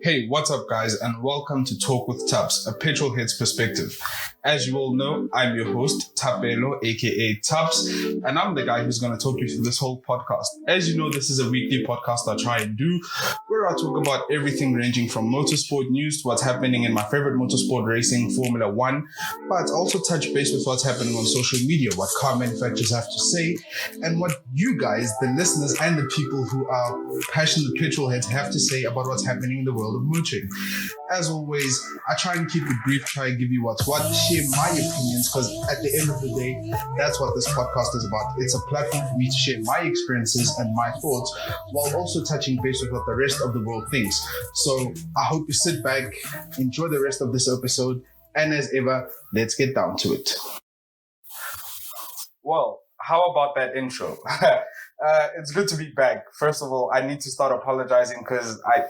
Hey, what's up, guys, and welcome to Talk with Thapz, a petrol head's perspective. As you all know, I'm your host, Thapelo, aka Thapz, and I'm the guy who's going to talk you through this whole podcast. As you know, this is a weekly podcast I try and do, where I talk about everything ranging from motorsport news to what's happening in my favorite motorsport racing, Formula One, but also touch base with what's happening on social media, what car manufacturers have to say, and what you guys, the listeners, and the people who are passionate petrol heads have to say about what's happening in the world of motoring. As always, I try and keep it brief, try and give you what's what, share my opinions, because at the end of the day, that's what this podcast is about. It's a platform for me to share my experiences and my thoughts while also touching base with what the rest of the world thinks. So I hope you sit back, enjoy the rest of this episode, and as ever, let's get down to it. Well, how about that intro? It's good to be back. First of all, I need to start apologizing because I've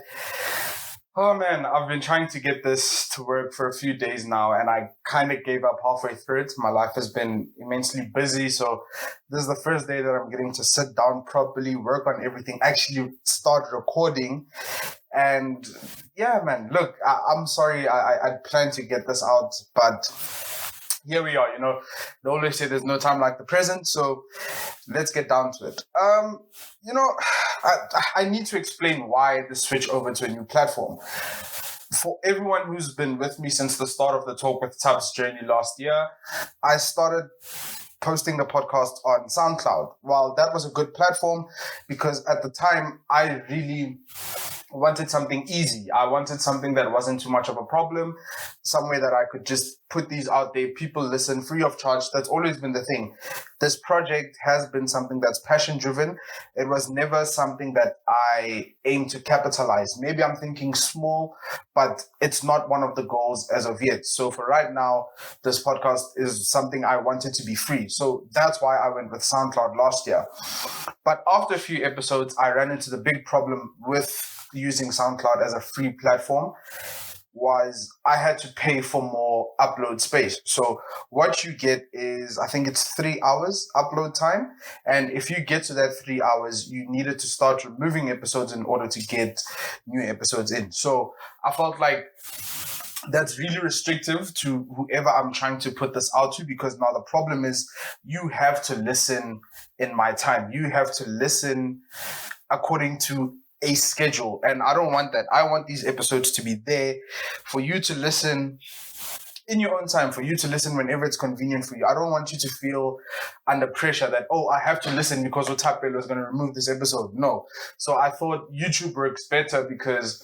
been trying to get this to work for a few days now, and I kind of gave up halfway through it. My life has been immensely busy, so this is the first day that I'm getting to sit down properly, work on everything, actually start recording. And yeah, man, look, I'm sorry. I planned to get this out, but here we are. They always say there's no time like the present, so let's get down to it. I need to explain why the switch over to a new platform. For everyone who's been with me since the start of the Talk with Thapz journey last year, I started posting the podcast on SoundCloud. Well, that was a good platform because at the time I really wanted something easy. I wanted something that wasn't too much of a problem, somewhere that I could just put these out there, people listen free of charge. That's always been the thing. This project has been something that's passion driven. It was never something that I aim to capitalize. Maybe I'm thinking small, but it's not one of the goals as of yet. So for right now, this podcast is something I wanted to be free. So that's why I went with SoundCloud last year. But after a few episodes, I ran into the big problem with using SoundCloud as a free platform was I had to pay for more upload space. So what you get is, I think it's 3 hours upload time. And if you get to that 3 hours, you needed to start removing episodes in order to get new episodes in. So I felt like that's really restrictive to whoever I'm trying to put this out to, because now the problem is you have to listen in my time. You have to listen according to a schedule, and I don't want that. I want these episodes to be there for you to listen in your own time, for you to listen whenever it's convenient for you. I don't want you to feel under pressure that, I have to listen because Thapelo is going to remove this episode. No. So I thought YouTube works better because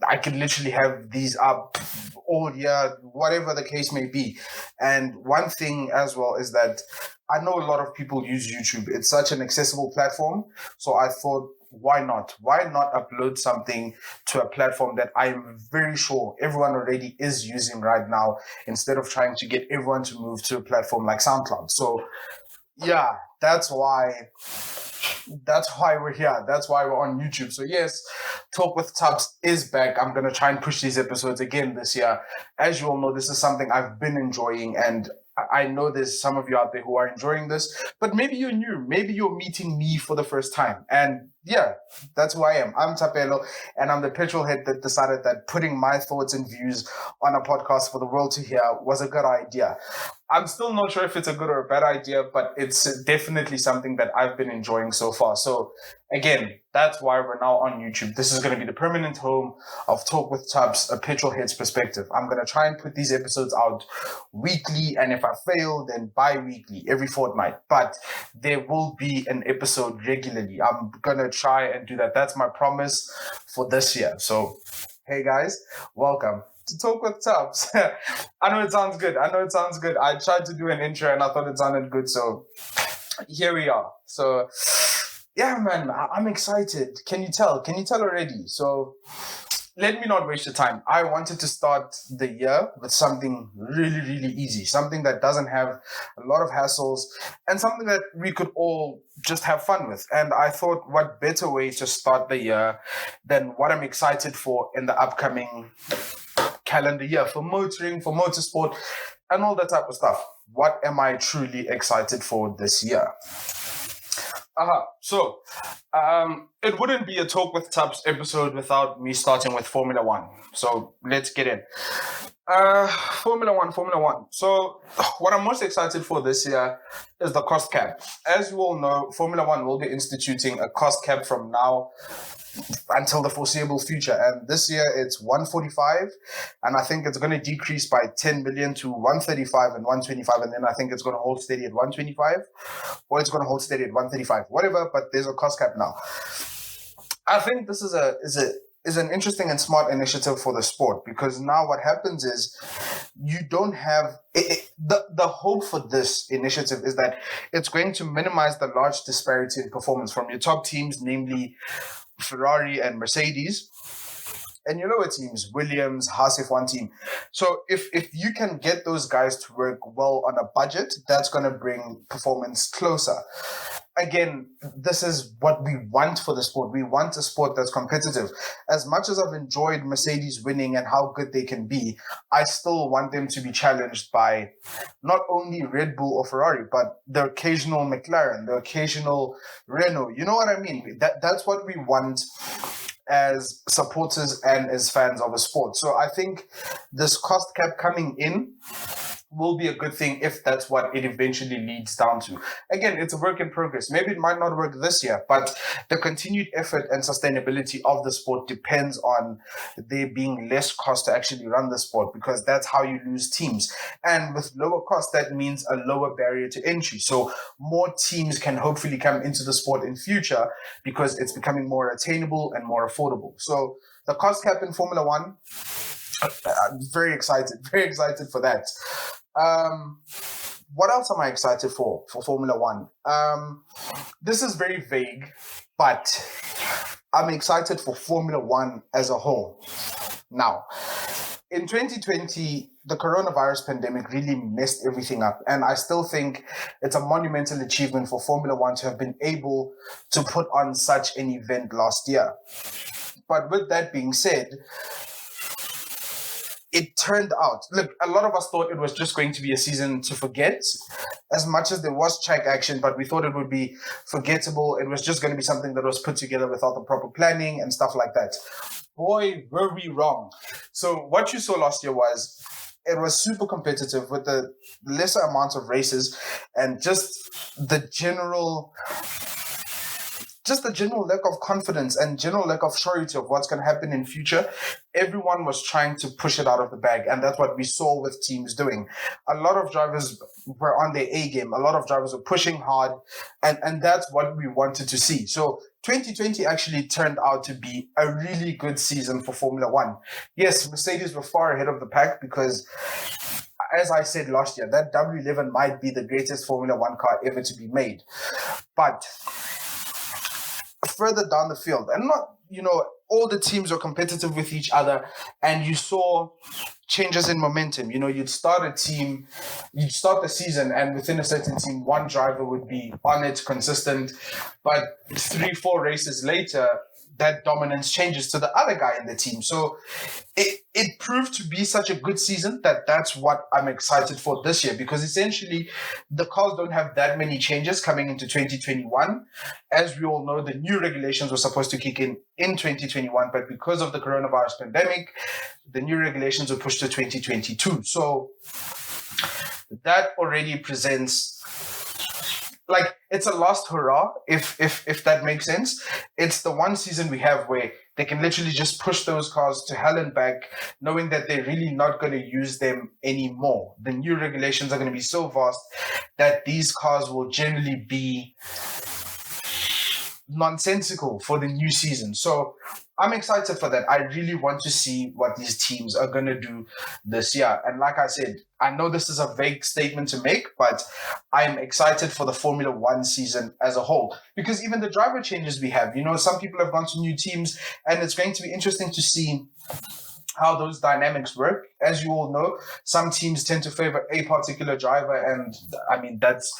I could literally have these up all year, whatever the case may be. And one thing as well is that I know a lot of people use YouTube. It's such an accessible platform. So I thought, why not? Why not upload something to a platform that I'm very sure everyone already is using right now, instead of trying to get everyone to move to a platform like SoundCloud? So yeah, that's why we're here. That's why we're on YouTube. So yes, Talk with Thapz is back. I'm going to try and push these episodes again this year. As you all know, this is something I've been enjoying, and I know there's some of you out there who are enjoying this, but maybe you're new. Maybe you're meeting me for the first time. And yeah, that's who I am. I'm Thapelo, and I'm the petrol head that decided that putting my thoughts and views on a podcast for the world to hear was a good idea. I'm still not sure if it's a good or a bad idea, but it's definitely something that I've been enjoying so far. So again, that's why we're now on YouTube. This is going to be the permanent home of Talk with Thapz, a petrol head's perspective. I'm going to try and put these episodes out weekly, and if I fail, then bi-weekly, every fortnight. But there will be an episode regularly. I'm going to try and do that. That's my promise for this year. So, hey guys, welcome to Talk with Thapz. I know it sounds good. I tried to do an intro and I thought it sounded good. So here we are. So yeah, man, I'm excited. Can you tell already? So let me not waste your time. I wanted to start the year with something really, really easy, something that doesn't have a lot of hassles, and something that we could all just have fun with. And I thought, what better way to start the year than what I'm excited for in the upcoming calendar year for motoring, for motorsport, and all that type of stuff. What am I truly excited for this year? So, it wouldn't be a Talk with Thapz episode without me starting with Formula One. So let's get in. Formula One. So, what I'm most excited for this year is the cost cap. As you all know, Formula One will be instituting a cost cap from now until the foreseeable future. And this year it's 145, and I think it's going to decrease by 10 million to 135 and 125, and then I think it's going to hold steady at 125, or it's going to hold steady at 135, whatever. But there's a cost cap now. I think this is an interesting and smart initiative for the sport, because now what happens is you don't have the hope for this initiative is that it's going to minimize the large disparity in performance from your top teams, namely Ferrari and Mercedes, and your lower teams, Williams, Haas F1 team. So if you can get those guys to work well on a budget, that's going to bring performance closer. Again, this is what we want for the sport. We want a sport that's competitive. As much as I've enjoyed Mercedes winning and how good they can be, I still want them to be challenged by not only Red Bull or Ferrari, but the occasional McLaren, the occasional Renault. You know what I mean? That's what we want as supporters and as fans of a sport. So I think this cost cap coming in will be a good thing if that's what it eventually leads down to. Again, it's a work in progress. Maybe it might not work this year, but the continued effort and sustainability of the sport depends on there being less cost to actually run the sport, because that's how you lose teams. And with lower cost, that means a lower barrier to entry. So more teams can hopefully come into the sport in future because it's becoming more attainable and more affordable. So the cost cap in Formula One, I'm very excited for that. What else am I excited for Formula One? This is very vague, but I'm excited for Formula One as a whole. Now, in 2020, the coronavirus pandemic really messed everything up, and I still think it's a monumental achievement for Formula One to have been able to put on such an event last year. But with that being said, it turned out, look, a lot of us thought it was just going to be a season to forget, as much as there was track action, but we thought it would be forgettable. It was just going to be something that was put together without the proper planning and stuff like that. Boy, were we wrong. So what you saw last year was, it was super competitive with the lesser amounts of races and just the general lack of confidence and general lack of surety of what's going to happen in future. Everyone was trying to push it out of the bag, and that's what we saw with teams doing. A lot of drivers were on their A game. A lot of drivers were pushing hard, and that's what we wanted to see. So 2020 actually turned out to be a really good season for Formula One. Yes, Mercedes were far ahead of the pack because, as I said last year, that W11 might be the greatest Formula One car ever to be made. But further down the field, and not, all the teams were competitive with each other, and you saw changes in momentum. You'd start the season, and within a certain team, one driver would be on it, consistent, but 3-4 races later, that dominance changes to the other guy in the team. So it proved to be such a good season that's what I'm excited for this year, because essentially the cars don't have that many changes coming into 2021. As we all know, the new regulations were supposed to kick in 2021, but because of the coronavirus pandemic, the new regulations were pushed to 2022. So that already presents, like, it's a last hurrah, if that makes sense. It's the one season we have where they can literally just push those cars to hell and back, knowing that they're really not going to use them anymore. The new regulations are going to be so vast that these cars will generally be nonsensical for the new season. So I'm excited for that. I really want to see what these teams are going to do this year. And like I said, I know this is a vague statement to make, but I'm excited for the Formula One season as a whole, because even the driver changes we have, some people have gone to new teams, and it's going to be interesting to see how those dynamics work. As you all know, some teams tend to favor a particular driver, and I mean that's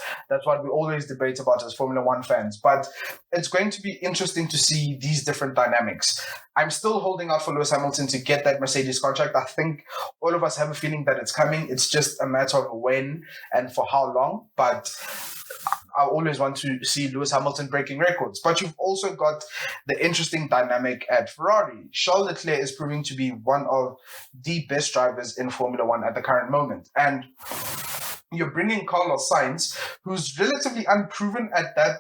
what we always debate about as Formula One fans. But it's going to be interesting to see these different dynamics. I'm still holding out for Lewis Hamilton to get that Mercedes contract. I think all of us have a feeling that it's coming. It's just a matter of when and for how long. But I always want to see Lewis Hamilton breaking records. But you've also got the interesting dynamic at Ferrari. Charles Leclerc is proving to be one of the best drivers in Formula One at the current moment. And you're bringing Carlos Sainz, who's relatively unproven at that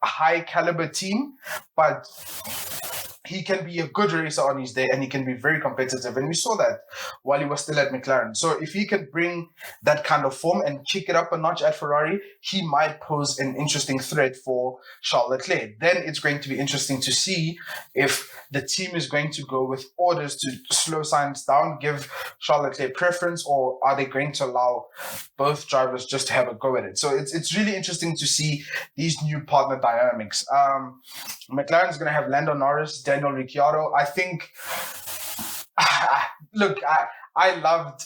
high caliber team, but he can be a good racer on his day and he can be very competitive. And we saw that while he was still at McLaren. So if he can bring that kind of form and kick it up a notch at Ferrari, he might pose an interesting threat for Charles Leclerc. Then it's going to be interesting to see if the team is going to go with orders to slow Sainz down, give Charles Leclerc preference, or are they going to allow both drivers just to have a go at it? So it's really interesting to see these new partner dynamics. McLaren's going to have Lando Norris, Daniel Ricciardo. I think, look, I loved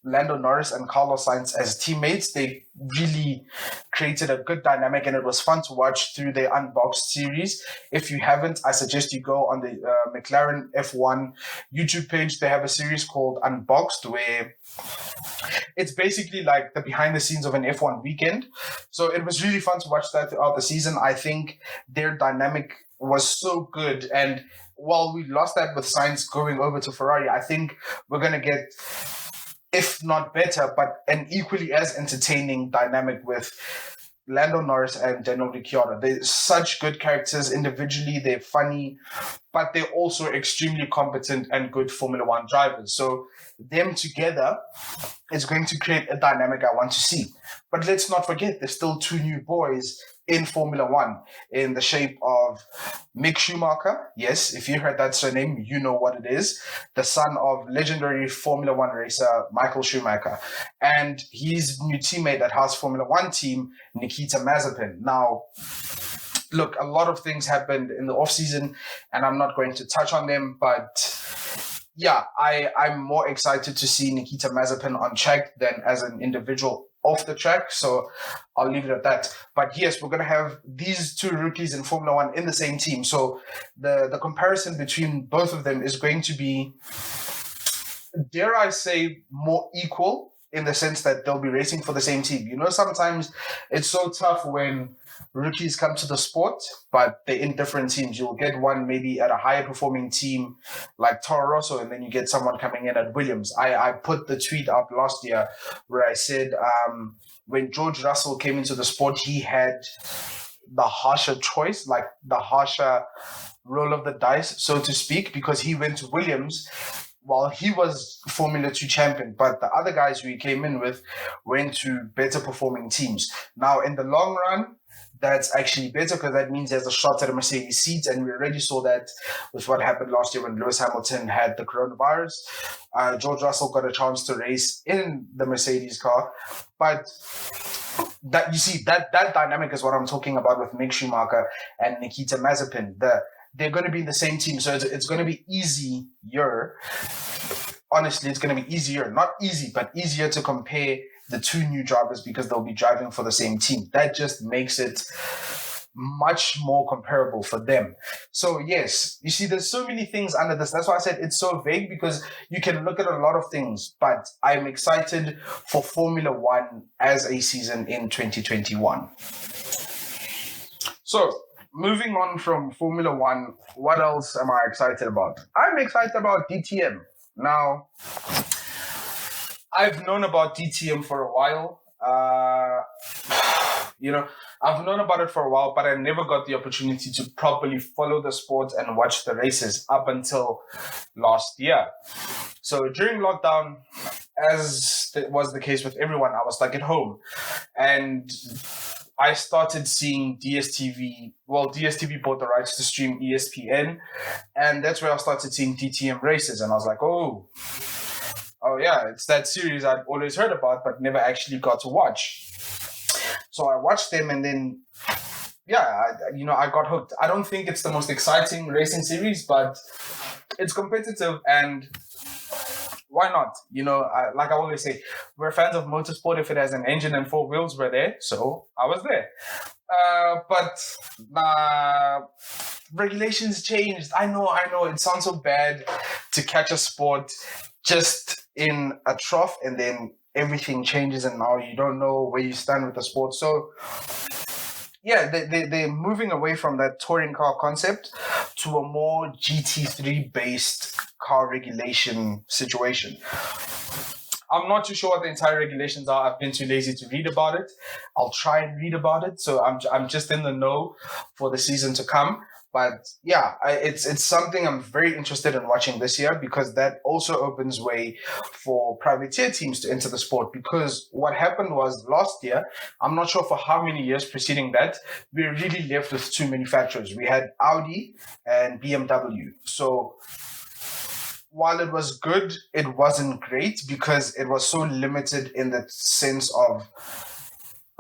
Lando Norris and Carlos Sainz as teammates. They really created a good dynamic and it was fun to watch through their Unboxed series. If you haven't, I suggest you go on the McLaren F1 YouTube page. They have a series called Unboxed where it's basically like the behind the scenes of an F1 weekend. So it was really fun to watch that throughout the season. I think their dynamic was so good. And while we lost that with Sainz going over to Ferrari, I think we're going to get, if not better, but an equally as entertaining dynamic with Lando Norris and Daniel Ricciardo. They're such good characters individually. They're funny, but they're also extremely competent and good Formula One drivers. So them together is going to create a dynamic I want to see. But let's not forget, there's still two new boys in Formula One in the shape of Mick Schumacher. Yes, if you heard that surname, you know what it is. The son of legendary Formula One racer Michael Schumacher. And his new teammate at Haas Formula One team, Nikita Mazepin. Now, look, a lot of things happened in the off-season and I'm not going to touch on them, but yeah, I'm more excited to see Nikita Mazepin on track than as an individual off the track. So I'll leave it at that. But yes, we're going to have these two rookies in Formula One in the same team. So the comparison between both of them is going to be, dare I say, more equal in the sense that they'll be racing for the same team. You know, sometimes it's so tough when rookies come to the sport, but they're in different teams. You'll get one maybe at a higher performing team like Toro Rosso, and then you get someone coming in at Williams. I put the tweet up last year where I said when George Russell came into the sport, he had the harsher choice, like the harsher roll of the dice, so to speak, because he went to Williams while he was Formula 2 champion, but the other guys who he came in with went to better performing teams. Now, in the long run, that's actually better because that means there's a shot at a Mercedes seat, and we already saw that with what happened last year when Lewis Hamilton had the coronavirus. George Russell got a chance to race in the Mercedes car, but that you see that dynamic is what I'm talking about with Mick Schumacher and Nikita Mazepin. They're going to be in the same team, so it's going to be easier. Honestly, it's going to be easier, not easy, but easier to compare the two new drivers because they'll be driving for the same team. That just makes it much more comparable for them. So yes, you see, there's so many things under this. That's why I said it's so vague, because you can look at a lot of things, but I'm excited for Formula One as a season in 2021. So moving on from Formula One, what else am I excited about? I'm excited about DTM. Now, I've known about DTM for a while. I've known about it for a while, but I never got the opportunity to properly follow the sport and watch the races up until last year. So during lockdown, as was the case with everyone, I was stuck at home. And I started seeing DSTV. Well, DSTV bought the rights to stream ESPN. And that's where I started seeing DTM races. And I was like, oh yeah, it's that series I'd always heard about, but never actually got to watch. So I watched them, and then, I got hooked. I don't think it's the most exciting racing series, but it's competitive, and why not? Like I always say, we're fans of motorsport. If it has an engine and four wheels, we're there. So I was there. But regulations changed. I know. It sounds so bad to catch a sport just in a trough and then everything changes and now you don't know where you stand with the sport. So yeah, they're moving away from that touring car concept to a more GT3 based car regulation situation. I'm not too sure what the entire regulations are. I've been too lazy to read about it. I'll try and read about it. So I'm just in the know for the season to come. But yeah, it's something I'm very interested in watching this year, because that also opens way for privateer teams to enter the sport. Because what happened was last year, I'm not sure for how many years preceding that, we were really left with two manufacturers. We had Audi and BMW. So while it was good, it wasn't great because it was so limited in the sense of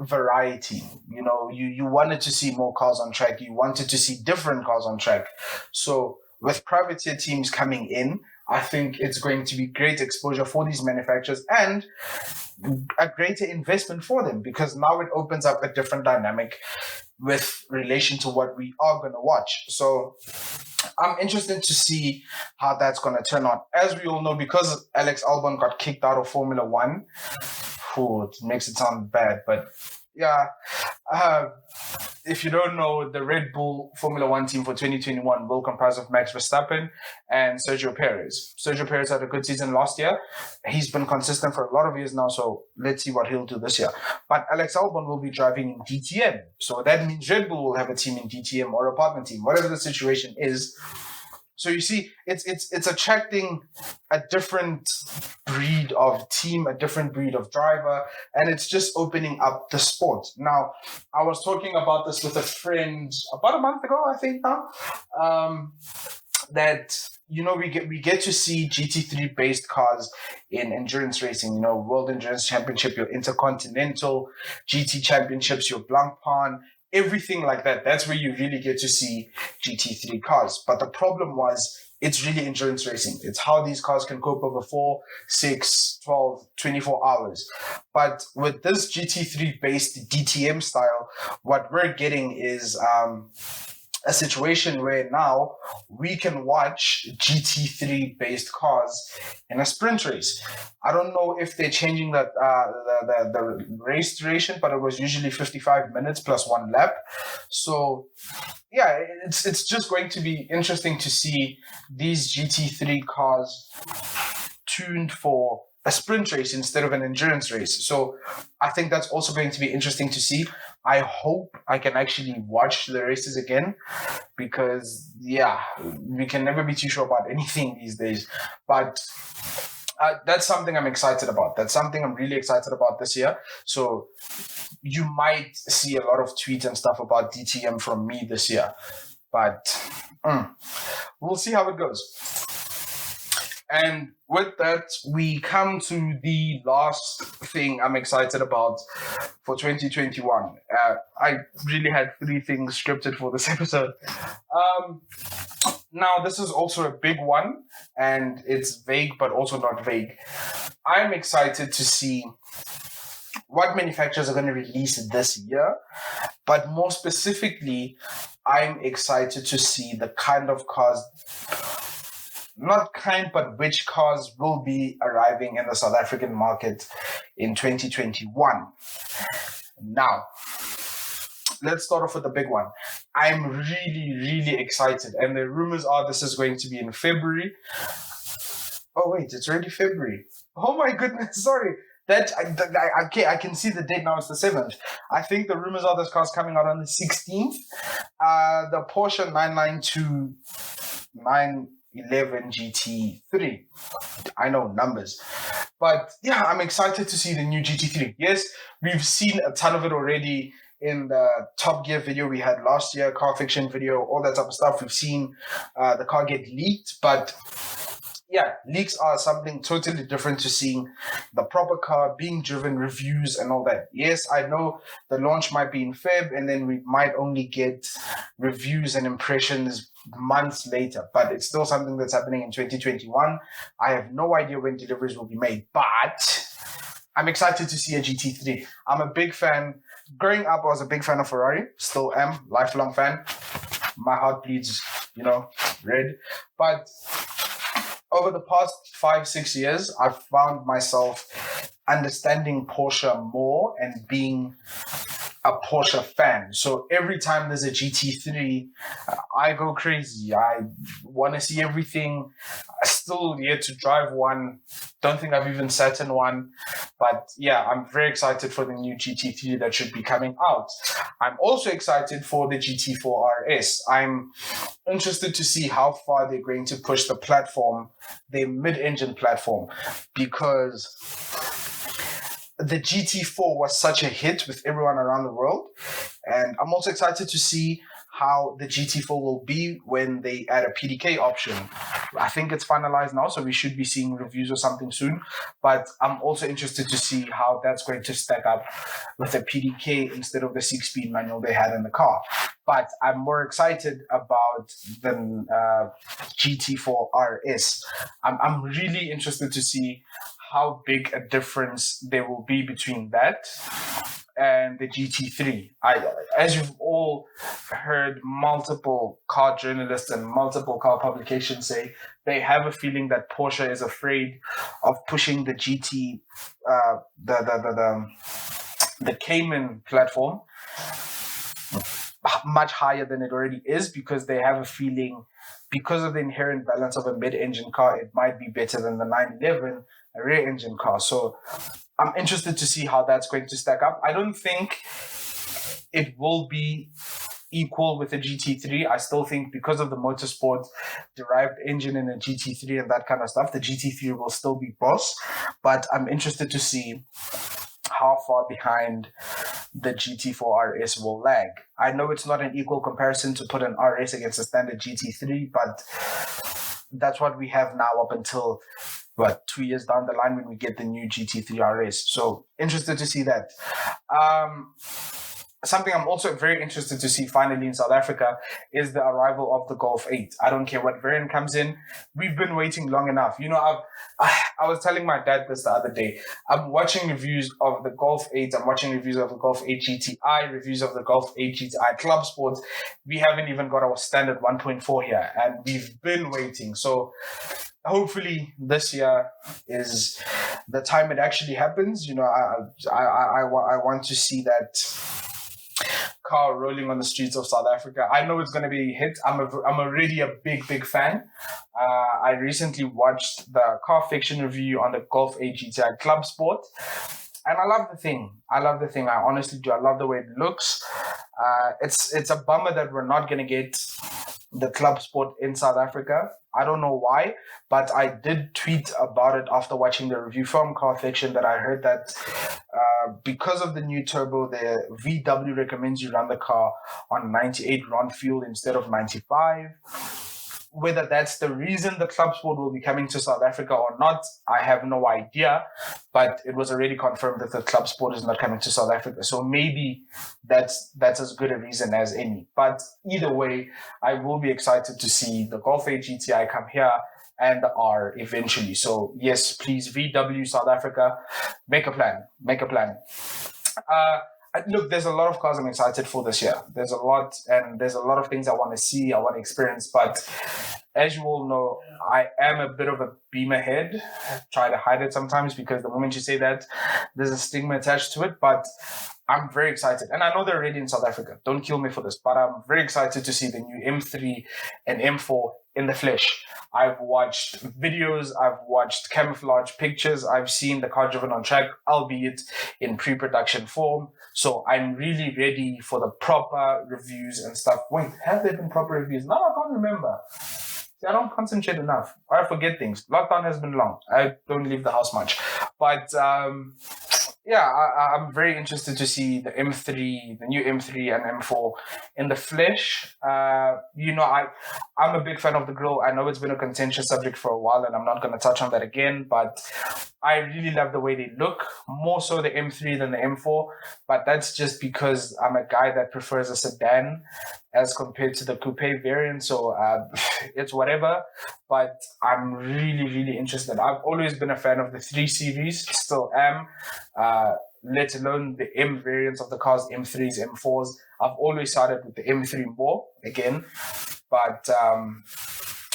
variety. You know, you wanted to see more cars on track. You wanted to see different cars on track. So with privateer teams coming in, I think it's going to be great exposure for these manufacturers and a greater investment for them, because now it opens up a different dynamic with relation to what we are going to watch. So I'm interested to see how that's going to turn out. As we all know, because Alex Albon got kicked out of Formula One, it makes it sound bad, but yeah. If you don't know, the Red Bull Formula One team for 2021 will comprise of Max Verstappen and Sergio Perez. Sergio Perez had a good season last year. He's been consistent for a lot of years now, so let's see what he'll do this year. But Alex Albon will be driving in DTM. So that means Red Bull will have a team in DTM or a partner team, whatever the situation is. So you see, it's attracting a different breed of team, a different breed of driver, and it's just opening up the sport. Now, I was talking about this with a friend about a month ago, I think now, that, you know, we get to see GT3 based cars in endurance racing, you know, World Endurance Championship, your Intercontinental GT Championships, your Blancpain, everything like that. That's where you really get to see GT3 cars. But the problem was, it's really endurance racing. It's how these cars can cope over 4, 6, 12, 24 hours. But with this GT3 based DTM style, what we're getting is a situation where now we can watch GT3 based cars in a sprint race. I don't know if they're changing the race duration, but it was usually 55 minutes plus 1 lap. So yeah, it's just going to be interesting to see these GT3 cars tuned for a sprint race instead of an endurance race. So I think that's also going to be interesting to see. I hope I can actually watch the races again, because yeah, we can never be too sure about anything these days. But that's something I'm excited about. That's something I'm really excited about this year. So you might see a lot of tweets and stuff about DTM from me this year. But we'll see how it goes. And with that, we come to the last thing I'm excited about for 2021. I really had 3 things scripted for this episode. Now, this is also a big one, and it's vague, but also not vague. I'm excited to see what manufacturers are going to release this year, but more specifically, I'm excited to see the kind of cars, not kind, but which cars will be arriving in the South African market in 2021. Now, let's start off with the big one. I'm really, really excited. And the rumors are this is going to be in February. Oh, wait, it's already February. Oh, my goodness. Sorry. I can see the date now. It's the 7th. I think the rumors are this car's coming out on the 16th. The Porsche 992 911 GT3. I know numbers. But yeah, I'm excited to see the new GT3. Yes, we've seen a ton of it already in the Top Gear video we had last year, Car Fiction video, all that type of stuff. We've seen the car get leaked, but yeah, leaks are something totally different to seeing the proper car being driven, reviews and all that. Yes, I know the launch might be in Feb, and then we might only get reviews and impressions months later, but it's still something that's happening in 2021. I have no idea when deliveries will be made, but I'm excited to see a GT3. I'm a big fan. Growing up, I was a big fan of Ferrari. Still am. Lifelong fan. My heart bleeds, red. But over the past 5-6 years, I've found myself understanding Porsche more and being a Porsche fan. So every time there's a GT3, I go crazy. I want to see everything. I still yet to drive one. Don't think I've even sat in one. But yeah, I'm very excited for the new GT3 that should be coming out. I'm also excited for the GT4 RS. I'm interested to see how far they're going to push the platform, their mid-engine platform, because the GT4 was such a hit with everyone around the world. And I'm also excited to see how the GT4 will be when they add a PDK option. I think it's finalized now, so we should be seeing reviews or something soon. But I'm also interested to see how that's going to stack up with a PDK instead of the 6-speed manual they had in the car. But I'm more excited about the GT4 RS. I'm really interested to see how big a difference there will be between that and the GT3. As you've all heard, multiple car journalists and multiple car publications say they have a feeling that Porsche is afraid of pushing the GT, the Cayman platform much higher than it already is, because they have a feeling, because of the inherent balance of a mid-engine car, it might be better than the 911, a rear engine car. So I'm interested to see how that's going to stack up. I don't think it will be equal with the GT3. I still think because of the motorsport derived engine in a GT3 and that kind of stuff, the GT3 will still be boss. But I'm interested to see how far behind the GT4 RS will lag. I know it's not an equal comparison to put an RS against a standard GT3, but that's what we have now up until 2 years down the line when we get the new GT3 RS. So interested to see that. Something I'm also very interested to see finally in South Africa is the arrival of the Golf 8. I don't care what variant comes in. We've been waiting long enough. You know, I was telling my dad this the other day. I'm watching reviews of the Golf 8. I'm watching reviews of the Golf 8 GTI, reviews of the Golf 8 GTI Club Sports. We haven't even got our standard 1.4 here, and we've been waiting. So hopefully this year is the time it actually happens. You know, I want to see that car rolling on the streets of South Africa. I know it's going to be a hit. I'm already a big fan. I recently watched the car fiction review on the Golf 8 GTI Club Sport, and I love the thing. I honestly do. I love the way it looks. It's a bummer that we're not going to get the Club Sport in South Africa. I don't know why, but I did tweet about it after watching the review from Car Fiction that I heard that because of the new turbo, the VW recommends you run the car on 98 RON fuel instead of 95. Whether that's the reason the Club Sport will be coming to South Africa or not, I have no idea. But it was already confirmed that the Club Sport is not coming to South Africa. So maybe that's as good a reason as any. But either way, I will be excited to see the Golf 8 GTI come here and the R eventually. So yes, please, VW South Africa, make a plan. Look, there's a lot of cars I'm excited for this year. There's a lot of things I want to see, I want to experience. But as you all know, I am a bit of a beamer head. Try to hide it sometimes because the moment you say that, there's a stigma attached to it. But I'm very excited. And I know they're already in South Africa. Don't kill me for this. But I'm very excited to see the new M3 and M4 in the flesh. I've watched videos, I've watched camouflage pictures, I've seen the car driven on track, albeit in pre-production form. So I'm really ready for the proper reviews and stuff. Wait, have there been proper reviews? No, I can't remember. See, I don't concentrate enough. I forget things. Lockdown has been long. I don't leave the house much. But yeah, I'm very interested to see the M3, the new M3 and M4 in the flesh. You know, I'm a big fan of the grille. I know it's been a contentious subject for a while, and I'm not going to touch on that again, but I really love the way they look, more so the M3 than the M4, but that's just because I'm a guy that prefers a sedan as compared to the coupe variant, so it's whatever, but I'm really interested. I've always been a fan of the 3 Series, still am, let alone the M variants of the cars, M3s, M4s. I've always sided with the M3 more, again, but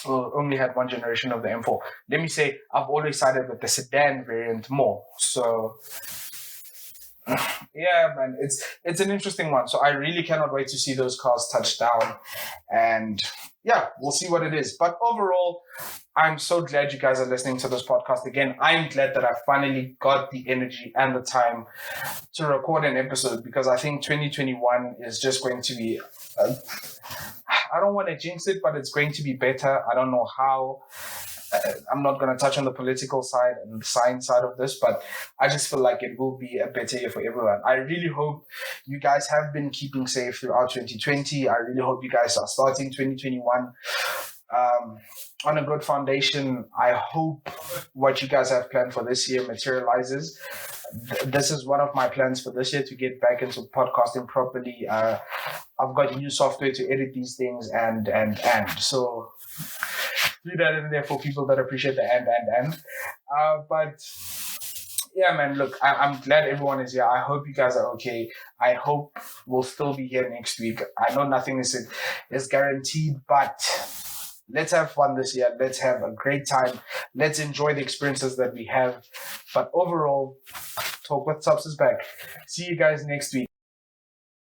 only had one generation of the M4. Let me say, I've always sided with the sedan variant more. So yeah, man, it's an interesting one. So I really cannot wait to see those cars touch down, and yeah, we'll see what it is. But overall, I'm so glad you guys are listening to this podcast again. I'm glad that I finally got the energy and the time to record an episode, because I think 2021 is just going to be I don't want to jinx it, but it's going to be better. I don't know how. I'm not going to touch on the political side and the science side of this, but I just feel like it will be a better year for everyone. I really hope you guys have been keeping safe throughout 2020. I really hope you guys are starting 2021 on a good foundation. I hope what you guys have planned for this year materializes. This is one of my plans for this year, to get back into podcasting properly. I've got new software to edit these things and so do that in there for people that appreciate the and. But yeah, man, look, I'm glad everyone is here. I hope you guys are okay. I hope we'll still be here next week. I know nothing is guaranteed, but let's have fun this year. Let's have a great time. Let's enjoy the experiences that we have. But overall, Talk with Thapz is back. See you guys next week.